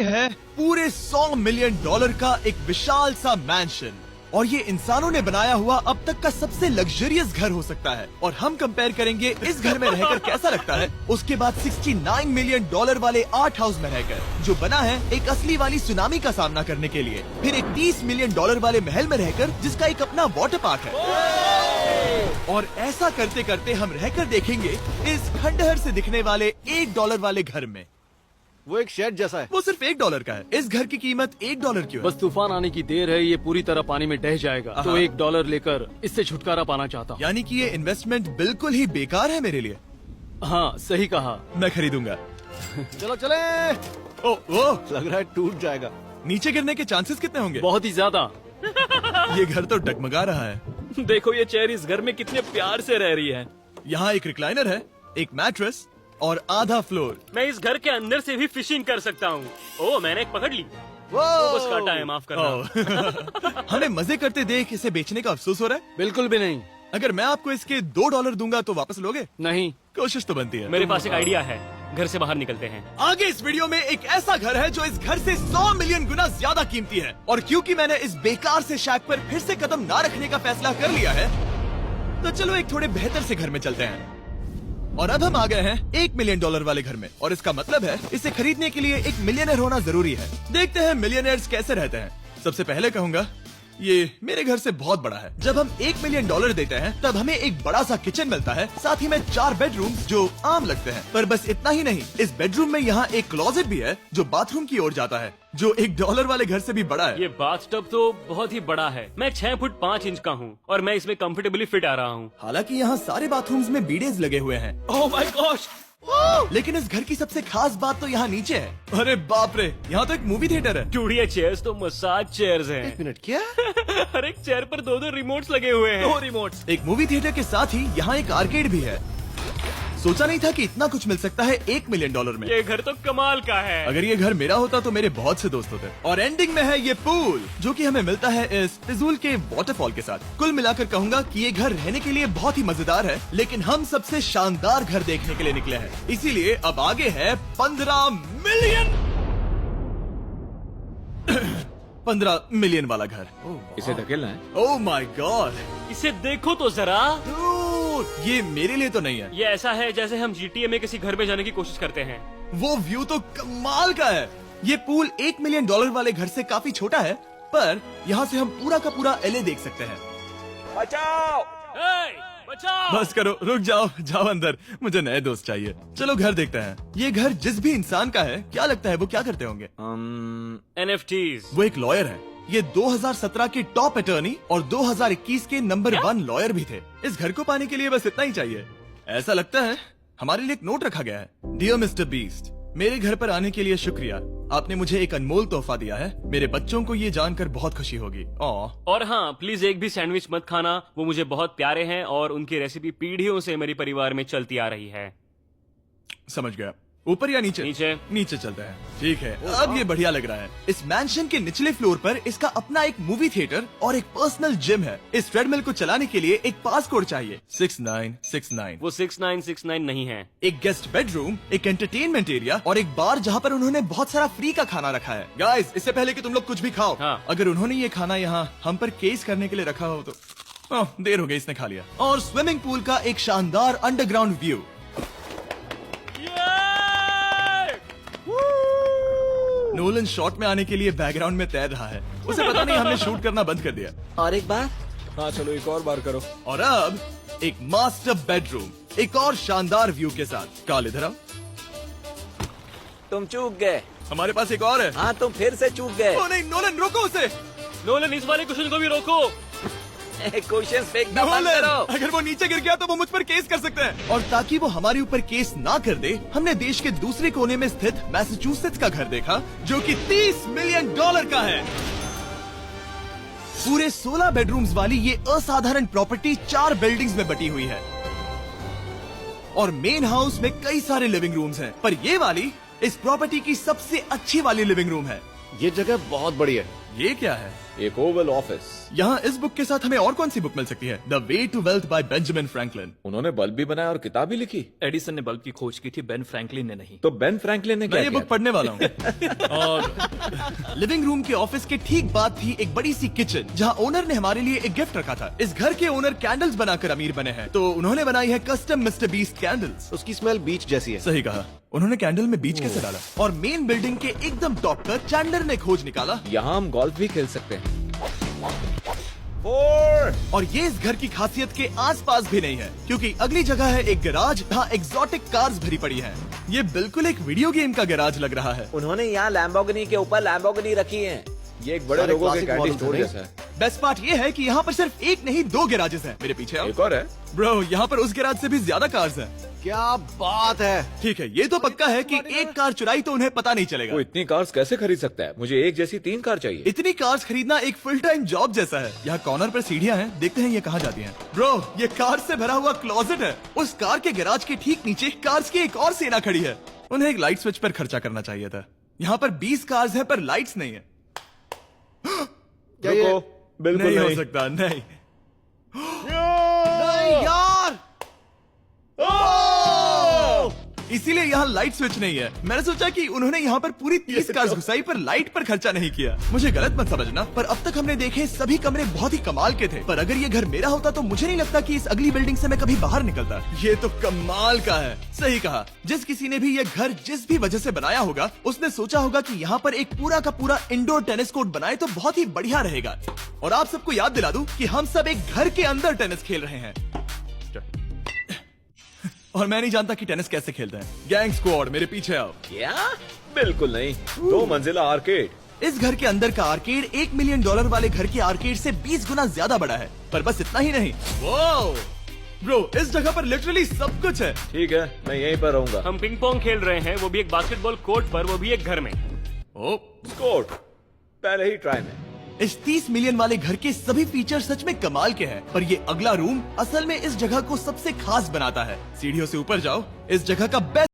है पूरे $100 मिलियन का एक विशाल सा मैंशन, और ये इंसानों ने बनाया हुआ अब तक का सबसे लग्जरियस घर हो सकता है। और हम कंपेयर करेंगे इस घर में रहकर कैसा लगता है उसके बाद $69 मिलियन वाले आर्ट हाउस में रहकर, जो बना है एक असली वाली सुनामी का सामना करने के लिए। फिर एक $30 मिलियन वाले महल में रहकर जिसका एक अपना वाटर पार्क है। और ऐसा करते करते हम रहकर देखेंगे इस खंडहर से दिखने वाले $1 वाले घर में। वो एक शेड जैसा है। वो सिर्फ $1 का है। इस घर की कीमत $1 क्यों है? बस तूफान आने की देर है, ये पूरी तरह पानी में ढह जाएगा, तो $1 लेकर इससे छुटकारा पाना चाहता हूँ। यानी कि ये इन्वेस्टमेंट बिल्कुल ही बेकार है मेरे लिए। हाँ, सही कहा। मैं खरीदूंगा। चलो चले। ओ, लग रहा है टूट जाएगा। नीचे गिरने के चांसेस कितने होंगे? बहुत ही ज्यादा। ये घर तो डगमगा रहा है। देखो ये चेयर इस घर में कितने प्यार से रह रही है। यहाँ एक रिक्लाइनर है, एक मैट्रेस और आधा फ्लोर। मैं इस घर के अंदर से भी फिशिंग कर सकता हूँ। ओह, मैंने एक पकड़ ली। वो बस काटा है, माफ करना। हमें मजे करते देख इसे बेचने का अफसोस हो रहा है? बिल्कुल भी नहीं। अगर मैं आपको इसके $2 दूंगा तो वापस लोगे? नहीं। कोशिश तो बनती है। मेरे पास एक आइडिया है, घर से बाहर निकलते हैं। आगे इस वीडियो में एक ऐसा घर है जो इस घर से 100 मिलियन गुना ज्यादा कीमती है, और क्योंकि मैंने इस बेकार से शैक पर फिर से कदम ना रखने का फैसला कर लिया है, तो चलो एक थोड़े बेहतर से घर में चलते हैं। और अब हम आ गए हैं $1 मिलियन वाले घर में, और इसका मतलब है इसे खरीदने के लिए एक मिलियनर होना जरूरी है। देखते हैं मिलियनर्स कैसे रहते हैं। सबसे पहले कहूंगा ये मेरे घर से बहुत बड़ा है। जब हम $1 मिलियन देते हैं तब हमें एक बड़ा सा किचन मिलता है, साथ ही में 4 बेडरूम जो आम लगते हैं। पर बस इतना ही नहीं, इस बेडरूम में यहाँ एक क्लोजेट भी है जो बाथरूम की ओर जाता है, जो $1 वाले घर से भी बड़ा है। ये बाथटब तो बहुत ही बड़ा है। मैं 6 फुट 5 इंच का हूँ और मैं इसमें कंफर्टेबली फिट आ रहा हूँ। हालांकि यहाँ सारे बाथरूम्स में बीडेज लगे हुए हैं। Oh my gosh! लेकिन इस घर की सबसे खास बात तो यहाँ नीचे है। अरे बाप रे, यहाँ तो एक मूवी थिएटर है। टूडिया चेयर्स तो मसाज चेयर्स हैं। 1 मिनट, क्या? हर एक चेयर पर 2-2 रिमोट्स लगे हुए हैं। 2 रिमोट्स। एक मूवी थिएटर के साथ ही यहाँ एक आर्केड भी है। सोचा नहीं था कि इतना कुछ मिल सकता है $1 मिलियन में। ये घर तो कमाल का है। अगर ये घर मेरा होता तो मेरे बहुत से दोस्त होते। और एंडिंग में है ये पूल, जो कि हमें मिलता है इस फिजूल के वाटरफॉल के साथ। कुल मिलाकर कहूंगा कि ये घर रहने के लिए बहुत ही मजेदार है, लेकिन हम सबसे शानदार घर देखने के लिए निकले हैं, इसीलिए अब आगे है 15 मिलियन वाला घर। इसे धकेलना है। ओह माय गॉड, इसे देखो तो जरा। ये मेरे लिए तो नहीं है। ये ऐसा है जैसे हम GTA में किसी घर में जाने की कोशिश करते हैं। वो व्यू तो कमाल का है। ये पूल $1 मिलियन वाले घर से काफी छोटा है, पर यहाँ से हम पूरा का पूरा LA देख सकते हैं। बचाओ! बचाओ! बस करो, रुक जाओ, जाओ अंदर, मुझे नए दोस्त चाहिए। चलो घर देखते हैं। ये घर जिस भी इंसान का है, क्या लगता है वो क्या करते होंगे? NFTs। वो एक लॉयर है। ये 2017 के टॉप अटर्नी और 2021 के नंबर 1 लॉयर भी थे। इस घर को पाने के लिए बस इतना ही चाहिए। ऐसा लगता है हमारे लिए एक नोट रखा गया है। डियर मिस्टर बीस्ट, मेरे घर पर आने के लिए शुक्रिया। आपने मुझे एक अनमोल तोहफा दिया है। मेरे बच्चों को ये जानकर बहुत खुशी होगी। और हाँ, प्लीज एक भी सैंडविच मत खाना, वो मुझे बहुत प्यारे हैं और उनकी रेसिपी पीढ़ियों से मेरे परिवार में चलती आ रही है। समझ गया। ऊपर या नीचे? नीचे। नीचे चलते हैं। ठीक है, अब ये बढ़िया लग रहा है। इस मैंशन के निचले फ्लोर पर इसका अपना एक मूवी थिएटर और एक पर्सनल जिम है। इस ट्रेडमिल को चलाने के लिए एक पास कोड चाहिए, 6969। वो 6969 नहीं है। एक गेस्ट बेडरूम, एक एंटरटेनमेंट एरिया और एक बार जहाँ पर उन्होंने बहुत सारा फ्री का खाना रखा है। गाइस, इससे पहले कि तुम लोग कुछ भी खाओ, हाँ। अगर उन्होंने ये खाना यहाँ हम पर केस करने के लिए रखा हो तो देर हो गई, इसने खा लिया। और स्विमिंग पूल का एक शानदार अंडरग्राउंड व्यू। नोलन शॉट में आने के लिए बैकग्राउंड में तैर रहा है। उसे पता नहीं हमने शूट करना बंद कर दिया। और एक बार? हाँ चलो, एक और बार करो। और अब एक मास्टर बेडरूम, एक और शानदार व्यू के साथ। काल, इधर आओ। तुम चूक गए। हमारे पास एक और है। हाँ, तुम फिर से चूक गए। ओ नहीं, नोलन रोको उसे। नोलन, इस वाले क्वेश्चन को भी रोको। क्वेश्चन फेंकना बंद नोलन, करो। अगर वो नीचे गिर गया तो वो मुझ पर केस कर सकते हैं। और ताकि वो हमारे ऊपर केस ना कर दे, हमने देश के दूसरे कोने में स्थित मैसाचुसेट्स का घर देखा, जो कि $30 मिलियन का है। पूरे 16 बेडरूम्स वाली ये असाधारण प्रॉपर्टी 4 बिल्डिंग्स में बटी हुई है, और मेन हाउस में कई सारे लिविंग रूम्स हैं, पर ये वाली इस प्रॉपर्टी की सबसे अच्छी वाली लिविंग रूम है। ये जगह बहुत बड़ी है। ये क्या है? एक ओवल ऑफिस। यहाँ इस बुक के साथ हमें और कौन सी बुक मिल सकती है? The way to wealth by Benjamin Franklin. उन्होंने बल्ब भी बनाया और किताब भी लिखी। एडिसन ने बल्ब की खोज की थी, बेन फ्रैंकलिन ने नहीं। तो बेन फ्रैंकलिन ने मैं क्या ये किया? बुक पढ़ने वाला हूँ। और लिविंग रूम के ऑफिस के ठीक बाद थी एक बड़ी सी किचन, जहाँ ओनर ने हमारे लिए एक गिफ्ट रखा था। इस घर के ओनर कैंडल्स बनाकर अमीर बने हैं, तो उन्होंने बनाई है कस्टम मिस्टर बीस्ट कैंडल्स। उसकी स्मेल बीच जैसी है। सही कहा। उन्होंने कैंडल में बीच कैसे डाला? और मेन बिल्डिंग के एकदम टॉप पर चैंडलर ने खोज निकाला। यहाँ हम गोल्फ भी खेल सकते हैं। और ये इस घर की खासियत के आसपास भी नहीं है, क्योंकि अगली जगह है एक गैराज जहाँ एग्जॉटिक कार्स भरी पड़ी हैं। ये बिल्कुल एक वीडियो गेम का गैराज लग रहा है। उन्होंने यहाँ लैम्बोर्गिनी के ऊपर लैम्बोर्गिनी रखी है। ये एक बड़े सारे लोगों के classic कैंडी models स्टोर हैं। जैसा है। बेस्ट पार्ट ये है कि यहाँ पर सिर्फ एक नहीं 2 गैराजेस हैं। मेरे पीछे आओ। एक और है। ब्रो, यहाँ पर उस गैराज से भी ज्यादा कार्स हैं। क्या बात है। ठीक है, ये तो पक्का है कि एक कार चुराई तो उन्हें पता नहीं चलेगा। वो इतनी कार्स कैसे खरीद सकता है? मुझे एक जैसी 3 कार चाहिए। इतनी कार्स खरीदना एक फुल टाइम जॉब जैसा है। यहाँ कॉर्नर पर सीढ़ियाँ हैं, देखते हैं ये कहाँ जाती हैं। ब्रो, ये कार से भरा हुआ क्लोजेट है। उस कार के गैराज के ठीक नीचे कार्स की एक और सेना खड़ी है। उन्हें एक लाइट स्विच पर खर्चा करना चाहिए था। यहाँ पर 20 कार्स हैं पर लाइट्स नहीं है। क्या ये- रुको, बिल्कुल नहीं हो नहीं। सकता, नहीं। नहीं यार। इसीलिए यहाँ लाइट स्विच नहीं है। मैंने सोचा कि उन्होंने यहाँ पर पूरी 30 कार्स घुसाई पर लाइट पर खर्चा नहीं किया। मुझे गलत मत समझना, पर अब तक हमने देखे सभी कमरे बहुत ही कमाल के थे। पर अगर ये घर मेरा होता तो मुझे नहीं लगता कि इस अगली बिल्डिंग से मैं कभी बाहर निकलता। ये तो कमाल का है। सही कहा। जिस किसी ने भी ये घर जिस भी वजह से बनाया होगा, उसने सोचा होगा कि यहाँ पर एक पूरा का पूरा इंडोर टेनिस कोर्ट बनाए तो बहुत ही बढ़िया रहेगा। और आप सबको याद दिला दूं कि हम सब एक घर के अंदर टेनिस खेल रहे हैं। और मैं नहीं जानता कि टेनिस कैसे खेलते हैं। गैंग स्क्वाड, मेरे पीछे आओ। क्या? बिल्कुल नहीं। 2 मंजिला आर्केड। इस घर के अंदर का आर्केड $1 मिलियन वाले घर के आर्केड से 20 गुना ज्यादा बड़ा है। पर बस इतना ही नहीं। वो ब्रो, इस जगह पर लिटरली सब कुछ है। ठीक है, मैं यहीं पर रहूंगा। हम पिंग पोंग खेल रहे हैं, वो भी एक बास्केटबॉल कोर्ट पर, वो भी एक घर में। ओ, स्कोर पहले ही ट्राई में। इस 30 मिलियन वाले घर के सभी फीचर सच में कमाल के हैं, पर ये अगला रूम असल में इस जगह को सबसे खास बनाता है। सीढ़ियों से ऊपर जाओ, इस जगह का बेस्ट